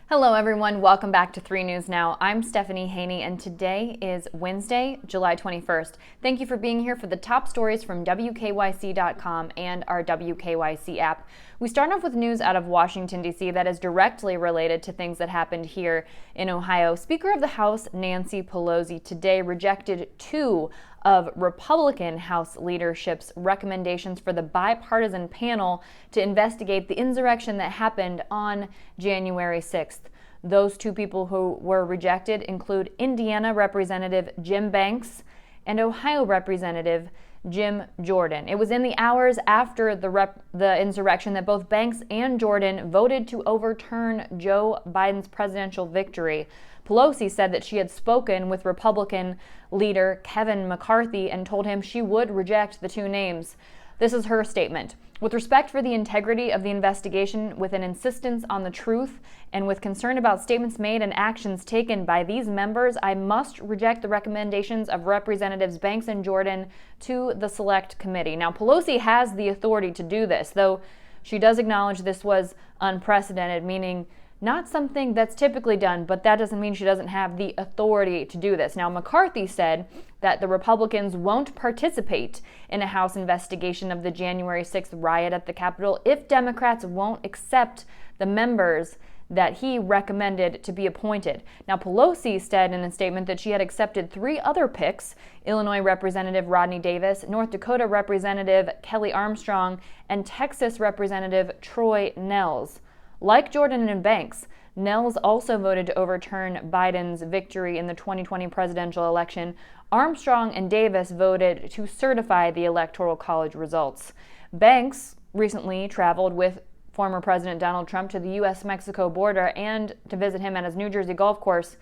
Hello everyone, welcome back to 3 News Now. I'm Stephanie Haney and today is Wednesday, July 21st. Thank you for being here for the top stories from WKYC.com and our WKYC app. We start off with news out of Washington, D.C. that is directly related to things that happened here in Ohio. Speaker of the House Nancy Pelosi today rejected 2 of Republican House leadership's recommendations for the bipartisan panel to investigate the insurrection that happened on January 6th. Those 2 people who were rejected include Indiana Representative Jim Banks and Ohio Representative Jim Jordan. It was in the hours after the insurrection that both Banks and Jordan voted to overturn Joe Biden's presidential victory. Pelosi said that she had spoken with Republican leader Kevin McCarthy and told him she would reject the 2 names. This is her statement. With respect for the integrity of the investigation, with an insistence on the truth, and with concern about statements made and actions taken by these members, I must reject the recommendations of Representatives Banks and Jordan to the Select Committee. Now, Pelosi has the authority to do this, though she does acknowledge this was unprecedented, meaning not something that's typically done, but that doesn't mean she doesn't have the authority to do this. Now, McCarthy said that the Republicans won't participate in a House investigation of the January 6th riot at the Capitol if Democrats won't accept the members that he recommended to be appointed. Now, Pelosi said in a statement that she had accepted 3 other picks: Illinois Representative Rodney Davis, North Dakota Representative Kelly Armstrong, and Texas Representative Troy Nehls. Like Jordan and Banks, Nehls also voted to overturn Biden's victory in the 2020 presidential election. Armstrong and Davis voted to certify the Electoral College results. Banks recently traveled with former President Donald Trump to the U.S.-Mexico border and to visit him at his New Jersey golf course.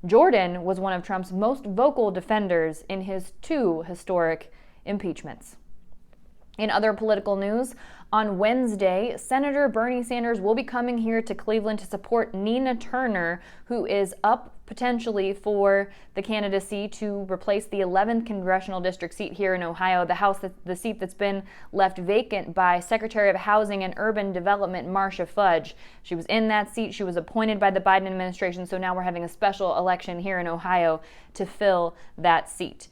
Jordan was one of Trump's most vocal defenders in his 2 historic impeachments. In other political news, on Wednesday, Senator Bernie Sanders will be coming here to Cleveland to support Nina Turner, who is up potentially for the candidacy to replace the 11th Congressional District seat here in Ohio, the seat that's been left vacant by Secretary of Housing and Urban Development Marcia Fudge. She was in that seat. She was appointed by the Biden administration, so now we're having a special election here in Ohio to fill that seat.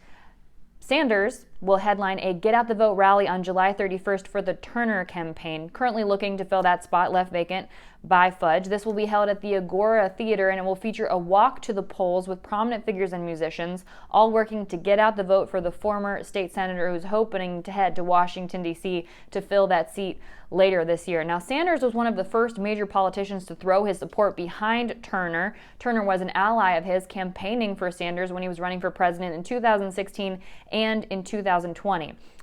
Sanders will headline a Get Out the Vote rally on July 31st for the Turner campaign, currently looking to fill that spot left vacant by Fudge. This will be held at the Agora Theater, and it will feature a walk to the polls with prominent figures and musicians, all working to get out the vote for the former state senator who's hoping to head to Washington, D.C. to fill that seat later this year. Now, Sanders was one of the first major politicians to throw his support behind Turner. Turner was an ally of his, campaigning for Sanders when he was running for president in 2016 and in 2020.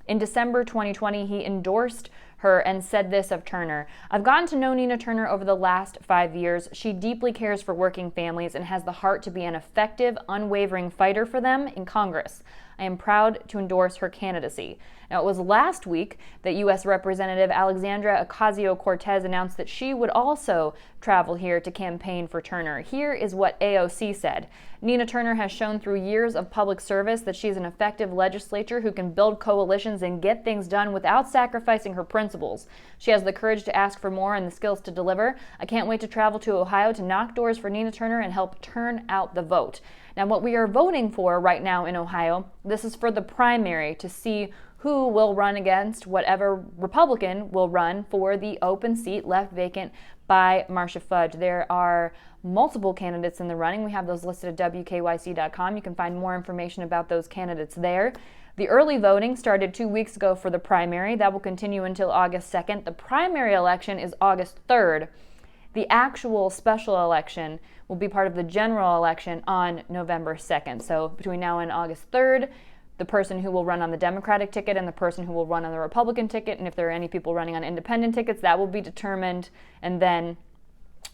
In December 2020, he endorsed her and said this of Turner: "I've gotten to know Nina Turner over the last 5 years. She deeply cares for working families and has the heart to be an effective, unwavering fighter for them in Congress. I am proud to endorse her candidacy." Now, it was last week that U.S. Representative Alexandra Ocasio-Cortez announced that she would also travel here to campaign for Turner. Here is what AOC said: "Nina Turner has shown through years of public service that she's an effective legislator who can build coalitions and get things done without sacrificing her principles. She has the courage to ask for more and the skills to deliver. I can't wait to travel to Ohio to knock doors for Nina Turner and help turn out the vote." Now, what we are voting for right now in Ohio, this is for the primary to see who will run against whatever Republican will run for the open seat left vacant by Marcia Fudge. There are multiple candidates in the running. We have those listed at WKYC.com. You can find more information about those candidates there. The early voting started 2 weeks ago for the primary. That will continue until August 2nd. The primary election is August 3rd. The actual special election will be part of the general election on November 2nd. So between now and August 3rd, the person who will run on the Democratic ticket and the person who will run on the Republican ticket, and if there are any people running on independent tickets, that will be determined. And then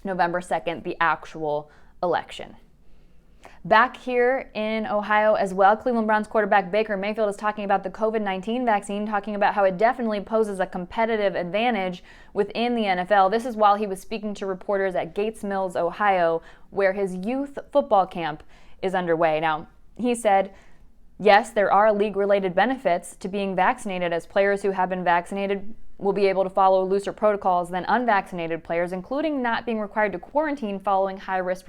November 2nd, the actual election. Back here in Ohio as well, Cleveland Browns quarterback Baker Mayfield is talking about the COVID-19 vaccine, talking about how it definitely poses a competitive advantage within the NFL. This is while he was speaking to reporters at Gates Mills, Ohio, where his youth football camp is underway. Now, he said, yes, there are league-related benefits to being vaccinated, as players who have been vaccinated will be able to follow looser protocols than unvaccinated players, including not being required to quarantine following high-risk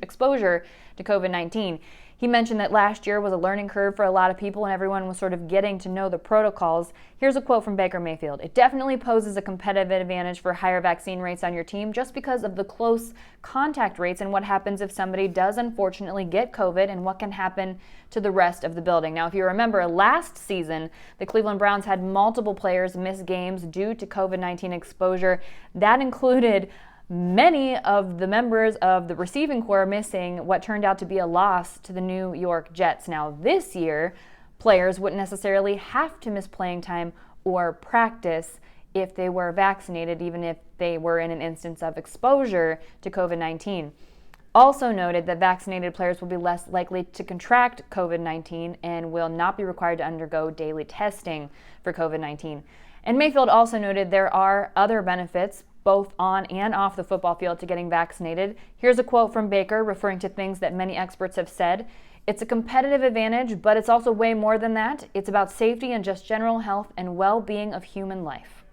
exposure to COVID-19. He mentioned that last year was a learning curve for a lot of people and everyone was sort of getting to know the protocols. Here's a quote from Baker Mayfield. "It definitely poses a competitive advantage for higher vaccine rates on your team just because of the close contact rates and what happens if somebody does unfortunately get COVID and what can happen to the rest of the building." Now, if you remember last season, the Cleveland Browns had multiple players miss games due to COVID-19 exposure. That included many of the members of the receiving corps missing what turned out to be a loss to the New York Jets. Now, this year, players wouldn't necessarily have to miss playing time or practice if they were vaccinated, even if they were in an instance of exposure to COVID-19. Also noted that vaccinated players will be less likely to contract COVID-19 and will not be required to undergo daily testing for COVID-19. And Mayfield also noted there are other benefits both on and off the football field to getting vaccinated. Here's a quote from Baker referring to things that many experts have said. "It's a competitive advantage, but it's also way more than that. It's about safety and just general health and well-being of human life."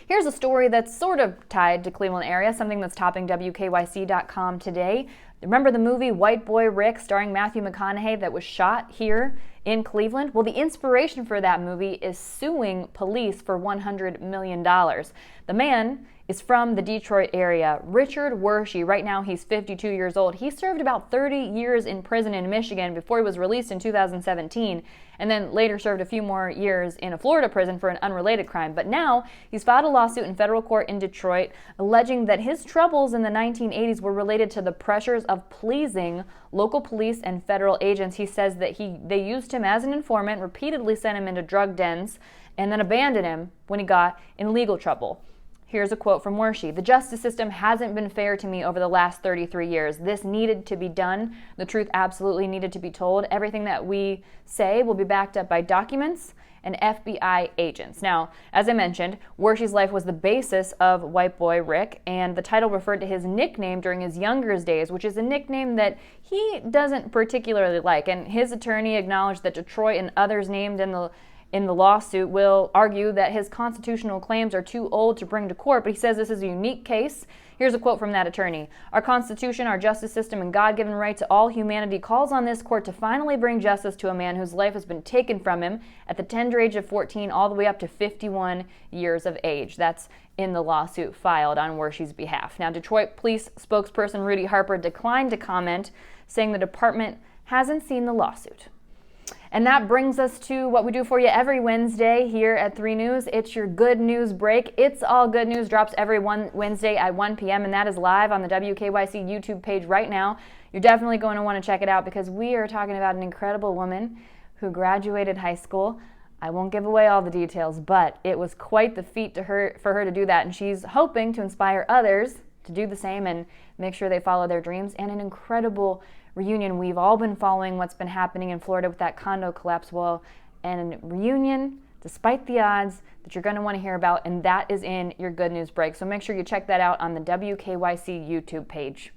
Here's a story that's sort of tied to Cleveland area, something that's topping WKYC.com today. Remember the movie White Boy Rick starring Matthew McConaughey that was shot here in Cleveland? Well, the inspiration for that movie is suing police for $100 million. The man is from the Detroit area. Richard Wershey, right now he's 52 years old. He served about 30 years in prison in Michigan before he was released in 2017, and then later served a few more years in a Florida prison for an unrelated crime. But now he's filed a lawsuit in federal court in Detroit alleging that his troubles in the 1980s were related to the pressures of pleasing local police and federal agents. He says that they used him as an informant, repeatedly sent him into drug dens, and then abandoned him when he got in legal trouble. Here's a quote from Wershey. "The justice system hasn't been fair to me over the last 33 years. This needed to be done. The truth absolutely needed to be told. Everything that we say will be backed up by documents and FBI agents." Now, as I mentioned, Wershey's life was the basis of White Boy Rick, and the title referred to his nickname during his younger days, which is a nickname that he doesn't particularly like. And his attorney acknowledged that Detroit and others named in the lawsuit will argue that his constitutional claims are too old to bring to court, but he says this is a unique case. Here's a quote from that attorney. "Our Constitution, our justice system, and God-given right to all humanity calls on this court to finally bring justice to a man whose life has been taken from him at the tender age of 14 all the way up to 51 years of age." That's in the lawsuit filed on Wershey's behalf. Now, Detroit Police spokesperson Rudy Harper declined to comment, saying the department hasn't seen the lawsuit. And that brings us to what we do for you every Wednesday here at 3 News. It's your Good News Break. It's All Good News drops every Wednesday at 1 p.m., and that is live on the WKYC YouTube page right now. You're definitely going to want to check it out because we are talking about an incredible woman who graduated high school. I won't give away all the details, but it was quite the feat for her to do that, and she's hoping to inspire others to do the same and make sure they follow their dreams. And an incredible reunion. We've all been following what's been happening in Florida with that condo collapse. Well, and a reunion, despite the odds, that you're going to want to hear about, and that is in your Good News Break. So make sure you check that out on the WKYC YouTube page.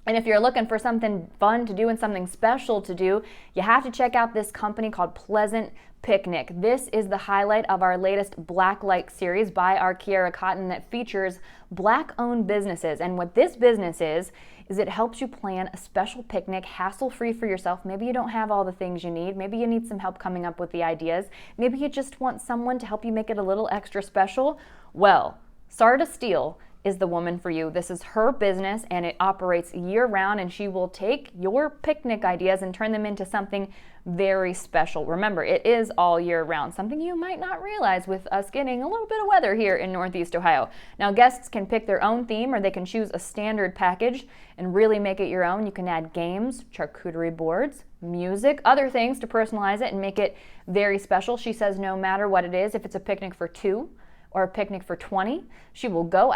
And if you're looking for something fun to do and something special to do, you have to check out this company called Pleasant Picnic. This is the highlight of our latest Blacklight series by our Kiara Cotton that features Black-owned businesses. And what this business is it helps you plan a special picnic hassle-free for yourself. Maybe you don't have all the things you need. Maybe you need some help coming up with the ideas. Maybe you just want someone to help you make it a little extra special. Well, Sarda Steele is the woman for you. This is her business and it operates year-round, and she will take your picnic ideas and turn them into something very special. Remember, it is all year round, something you might not realize with us getting a little bit of weather here in Northeast Ohio. Now, guests can pick their own theme or they can choose a standard package and really make it your own. You can add games, charcuterie boards, music, other things to personalize it and make it very special. She says no matter what it is, if it's a picnic for 2 or a picnic for 20, she will go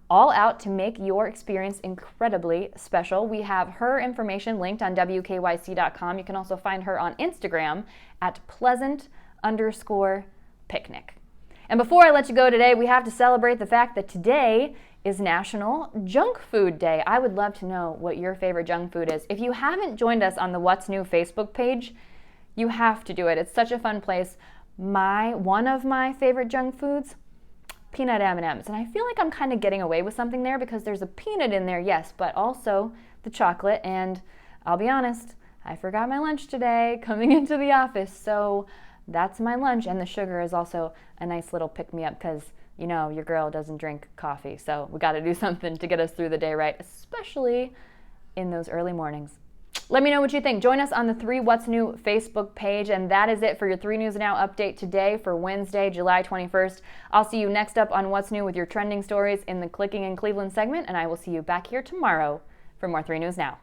all out to make your experience incredibly special. We have her information linked on WKYC.com. You can also find her on Instagram at pleasant_picnic. And before I let you go today, we have to celebrate the fact that today is National Junk Food Day. I would love to know what your favorite junk food is. If you haven't joined us on the What's New Facebook page, you have to do it. It's such a fun place. One of my favorite junk foods, peanut M&Ms. And I feel like I'm kind of getting away with something there because there's a peanut in there, yes, but also the chocolate. And I'll be honest, I forgot my lunch today coming into the office. So that's my lunch. And the sugar is also a nice little pick-me-up because, you know, your girl doesn't drink coffee. So we got to do something to get us through the day, right? Especially in those early mornings. Let me know what you think. Join us on the 3 What's New Facebook page. And that is it for your 3 News Now update today for Wednesday, July 21st. I'll see you next up on What's New with your trending stories in the Clicking in Cleveland segment. And I will see you back here tomorrow for more 3 News Now.